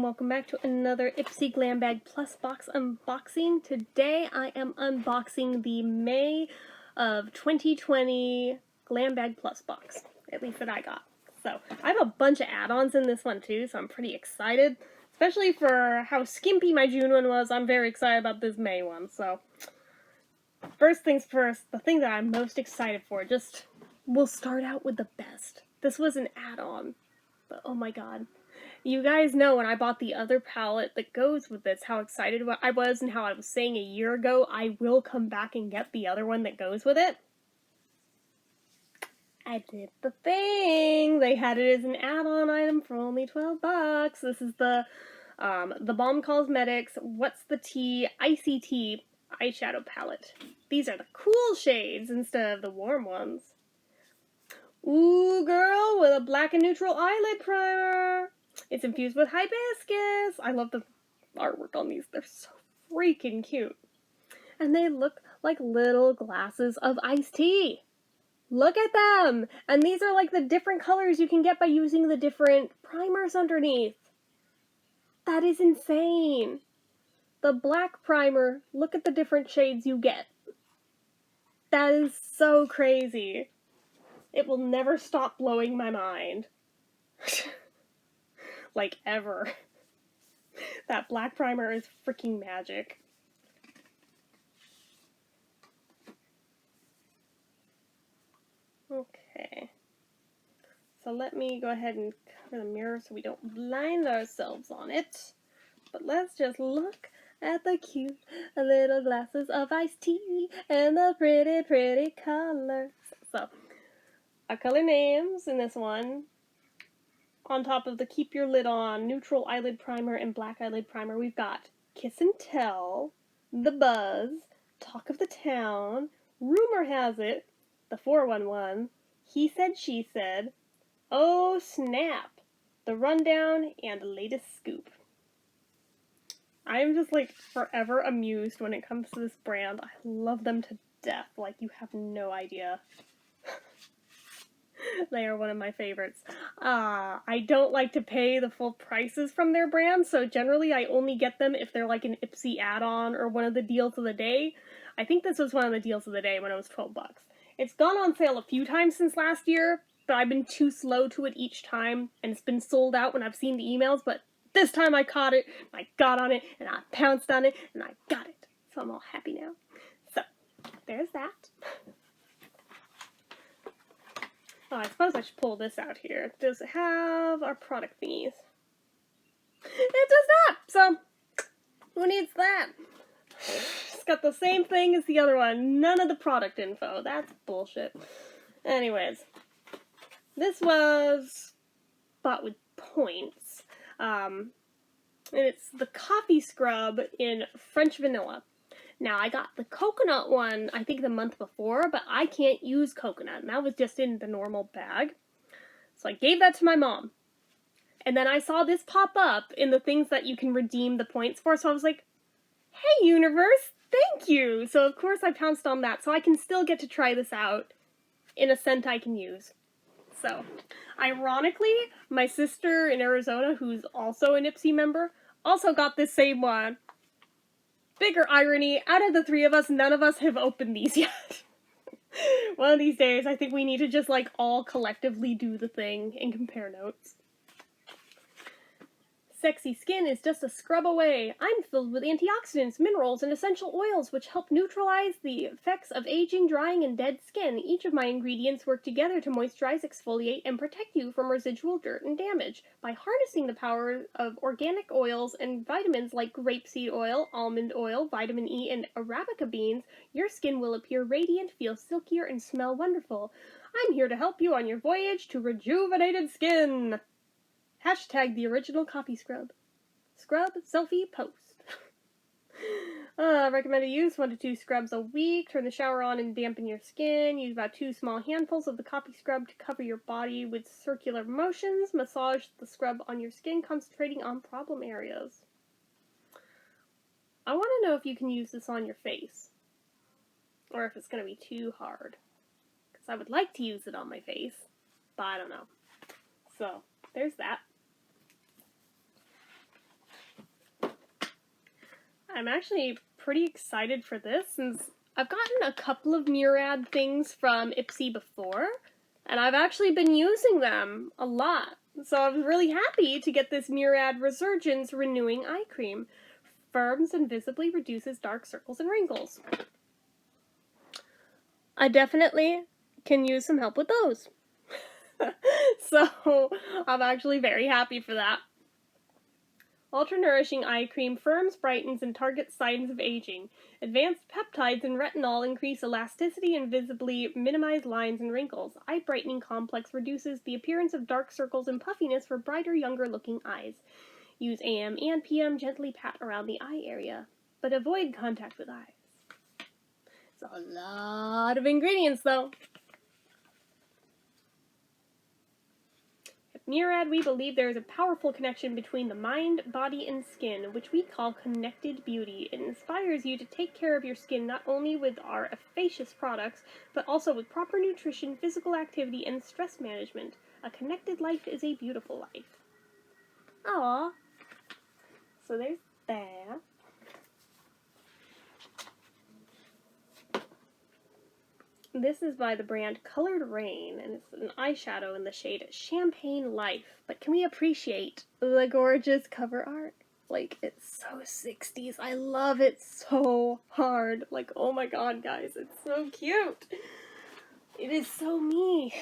welcome back to another Ipsy Glam Bag Plus box unboxing. Today I am unboxing the May of 2020 Glam Bag Plus box, at least that I got. So I have a bunch of add-ons in this one too, so I'm pretty excited. Especially for how skimpy my June one was, I'm very excited about this May one. So first things first, the thing that I'm most excited for, we'll start out with the best. This was an add-on, but oh my god. You guys know when I bought the other palette that goes with this, how excited I was and how I was saying a year ago I will come back and get the other one that goes with it. I did the thing! They had it as an add-on item for only 12 bucks. This is the Balm Cosmetics What's the Tea Icy Tea eyeshadow palette. These are the cool shades instead of the warm ones. Ooh, girl, with a black and neutral eyelid primer. It's infused with hibiscus. I love the artwork on these. They're so freaking cute. And they look like little glasses of iced tea. Look at them! And these are like the different colors you can get by using the different primers underneath. That is insane. The black primer, look at the different shades you get. That is so crazy. It will never stop blowing my mind. Like, ever. That black primer is freaking magic. Okay. So let me go ahead and cover the mirror so we don't blind ourselves on it. But let's just look at the cute little glasses of iced tea and the pretty, pretty colors. So, our color names in this one. On top of the Keep Your Lid On, Neutral Eyelid Primer, and Black Eyelid Primer, we've got Kiss and Tell, The Buzz, Talk of the Town, Rumor Has It, The 411, He Said, She Said, Oh Snap, The Rundown, and Latest Scoop. I'm just like forever amused when it comes to this brand. I love them to death, like you have no idea. They are one of my favorites. I don't like to pay the full prices from their brand, so generally I only get them if they're like an Ipsy add-on or one of the deals of the day. I think this was one of the deals of the day when it was 12 bucks. It's gone on sale a few times since last year, but I've been too slow to it each time, and it's been sold out when I've seen the emails, but this time I caught it, and I got on it, and I pounced on it, and I got it. So I'm all happy now. So, there's that. Oh, I suppose I should pull this out here. Does it have our product thingies? It does not! So, who needs that? It's got the same thing as the other one. None of the product info. That's bullshit. Anyways, this was bought with points. And it's the coffee scrub in French vanilla. Now, I got the coconut one, I think the month before, but I can't use coconut, and that was just in the normal bag. So I gave that to my mom. And then I saw this pop up in the things that you can redeem the points for, so I was like, hey, universe, thank you! So of course I pounced on that, so I can still get to try this out in a scent I can use. So, ironically, my sister in Arizona, who's also an Ipsy member, also got this same one. Bigger irony, out of the three of us, none of us have opened these yet. One of these days, I think we need to just, like, all collectively do the thing and compare notes. Sexy skin is just a scrub away. I'm filled with antioxidants, minerals, and essential oils which help neutralize the effects of aging, drying, and dead skin. Each of my ingredients work together to moisturize, exfoliate, and protect you from residual dirt and damage. By harnessing the power of organic oils and vitamins like grapeseed oil, almond oil, vitamin E, and Arabica beans, your skin will appear radiant, feel silkier, and smell wonderful. I'm here to help you on your voyage to rejuvenated skin. Hashtag the original coffee scrub. Scrub, selfie, post. Recommended use 1 to 2 scrubs a week. Turn the shower on and dampen your skin. Use about 2 small handfuls of the coffee scrub to cover your body with circular motions. Massage the scrub on your skin, concentrating on problem areas. I want to know if you can use this on your face. Or if it's going to be too hard. Because I would like to use it on my face. But I don't know. So, there's that. I'm actually pretty excited for this since I've gotten a couple of Murad things from Ipsy before, and I've actually been using them a lot. So I'm really happy to get this Murad Resurgence Renewing Eye Cream. Firms and visibly reduces dark circles and wrinkles. I definitely can use some help with those. So I'm actually very happy for that. Ultra Nourishing Eye Cream firms, brightens, and targets signs of aging. Advanced peptides and retinol increase elasticity and visibly minimize lines and wrinkles. Eye Brightening Complex reduces the appearance of dark circles and puffiness for brighter, younger-looking eyes. Use AM and PM, gently pat around the eye area, but avoid contact with eyes. It's a lot of ingredients, though. At Murad, we believe there is a powerful connection between the mind, body, and skin, which we call connected beauty. It inspires you to take care of your skin not only with our efficacious products, but also with proper nutrition, physical activity, and stress management. A connected life is a beautiful life. Aww. So there's that. This is by the brand Colored Rain, and it's an eyeshadow in the shade Champagne Life. But can we appreciate the gorgeous cover art? Like, it's so 60s. I love it so hard. Like, oh my god, guys, it's so cute. It is so me.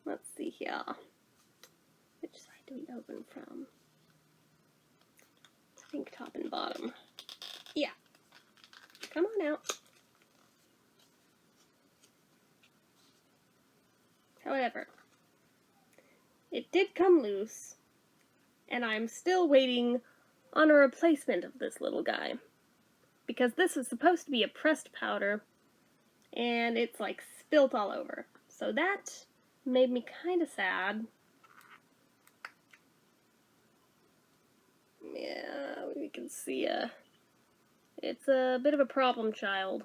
Let's see here. Which side do we open from? I think top and bottom. Yeah. Come on out. However, it did come loose, and I'm still waiting on a replacement of this little guy. Because this was supposed to be a pressed powder, and it's like spilt all over. So that made me kind of sad. Yeah, we can see it's a bit of a problem child.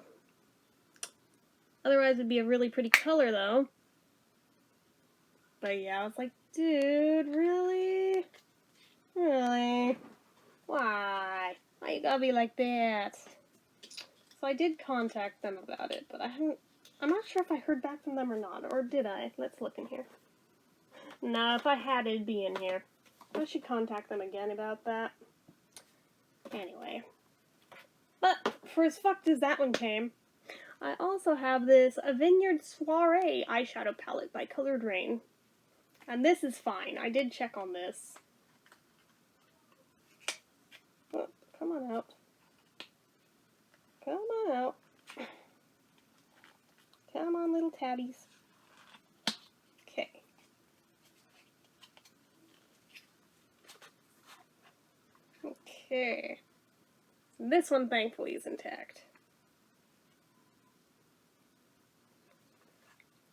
Otherwise it'd be a really pretty color though. But yeah, I was like, dude, really? Really? Why? Why you gotta be like that? So I did contact them about it, but I'm not sure if I heard back from them or not, or did I? Let's look in here. No, if I had, it'd be in here. I should contact them again about that. Anyway. But, for as fucked as that one came, I also have this Vineyard Soiree eyeshadow palette by Colored Rain. And this is fine. I did check on this. Oh, come on out. Come on out. Come on, little tabbies. Okay. Okay. This one, thankfully, is intact.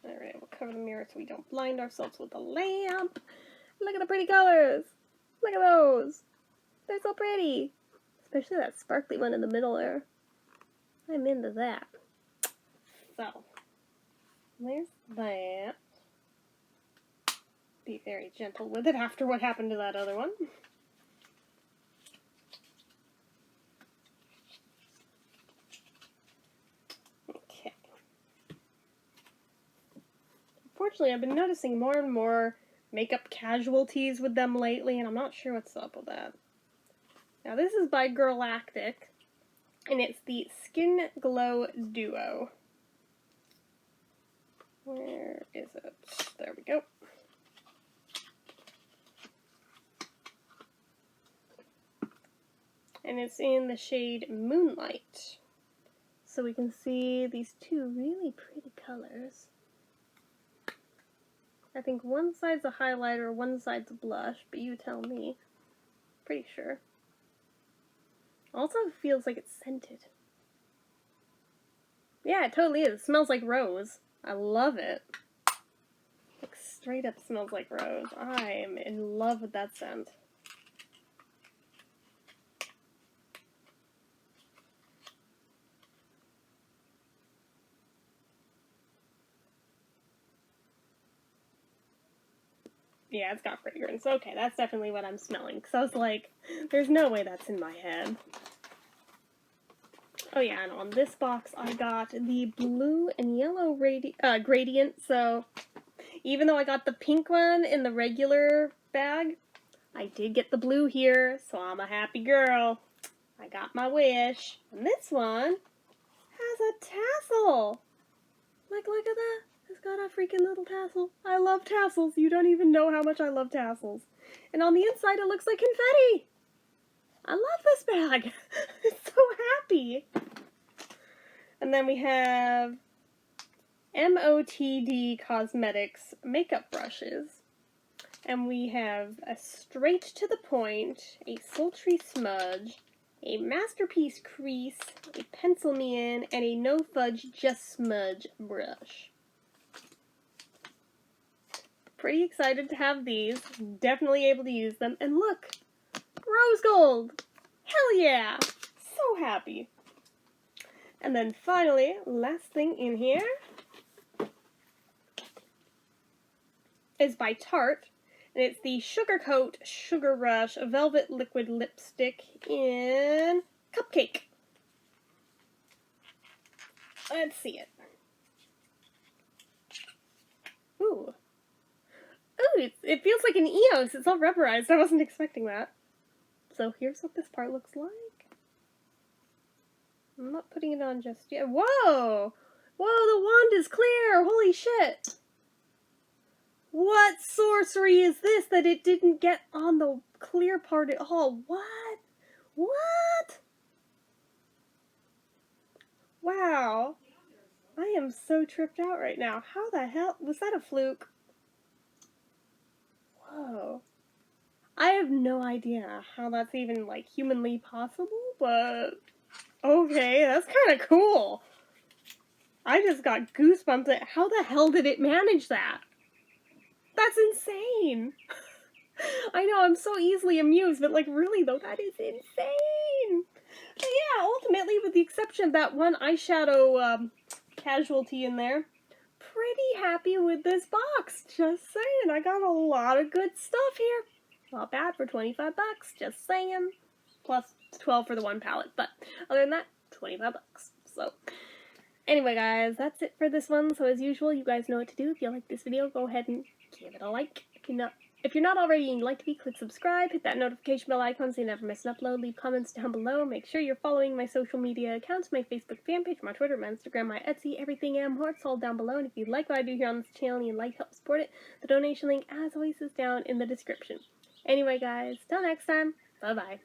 Alright, we'll cover the mirror so we don't blind ourselves with the lamp. Look at the pretty colors! Look at those! They're so pretty! Especially that sparkly one in the middle there. I'm into that. So, there's that. Be very gentle with it after what happened to that other one. Okay. Unfortunately, I've been noticing more and more makeup casualties with them lately, and I'm not sure what's up with that. Now, this is by Girlactic, and it's the Skin Glow Duo. Where is it? There we go. And it's in the shade Moonlight. So we can see these two really pretty colors. I think one side's a highlighter, one side's a blush, but you tell me. Pretty sure. Also feels like it's scented. Yeah, it totally is. It smells like rose. I love it. Like, straight up smells like rose. I am in love with that scent. Yeah, it's got fragrance. Okay, that's definitely what I'm smelling. Because I was like, there's no way that's in my head. Oh yeah, and on this box I got the blue and yellow gradient. So even though I got the pink one in the regular bag, I did get the blue here. So I'm a happy girl. I got my wish. And this one has a tassel. Like, look at that. It's got a freaking little tassel. I love tassels. You don't even know how much I love tassels. And on the inside, it looks like confetti. I love this bag. I'm so happy. And then we have MOTD Cosmetics makeup brushes. And we have a straight to the point, a sultry smudge, a masterpiece crease, a pencil me in, and a no fudge just smudge brush. Pretty excited to have these. Definitely able to use them. And look! Rose gold! Hell yeah! So happy. And then finally, last thing in here is by Tarte. And it's the Sugar Coat Sugar Rush Velvet Liquid Lipstick in Cupcake. Let's see it. Ooh. Ooh, it feels like an EOS. It's all rubberized. I wasn't expecting that. So here's what this part looks like. I'm not putting it on just yet. Whoa! Whoa, the wand is clear! Holy shit! What sorcery is this that it didn't get on the clear part at all? What? What? Wow. I am so tripped out right now. How the hell? Was that a fluke? Whoa. I have no idea how that's even, like, humanly possible, but okay, that's kind of cool. I just got goosebumps at how the hell did it manage that? That's insane. I know, I'm so easily amused, but like really though, that is insane. But yeah, ultimately, with the exception of that one eyeshadow casualty in there, pretty happy with this box. Just saying, I got a lot of good stuff here. Not bad for 25 bucks, just saying. Plus 12 for the one palette, but other than that, 25 bucks. So anyway, guys, that's it for this one. So as usual, you guys know what to do. If you like this video, go ahead and give it a like. If you're not already and you'd like to be, click subscribe, hit that notification bell icon so you never miss an upload, leave comments down below, make sure you're following my social media accounts, my Facebook fan page, my Twitter, my Instagram, my Etsy, everything and more, it's all down below, and if you like what I do here on this channel and you'd like to help support it, the donation link, as always, is down in the description. Anyway, guys, till next time, bye-bye.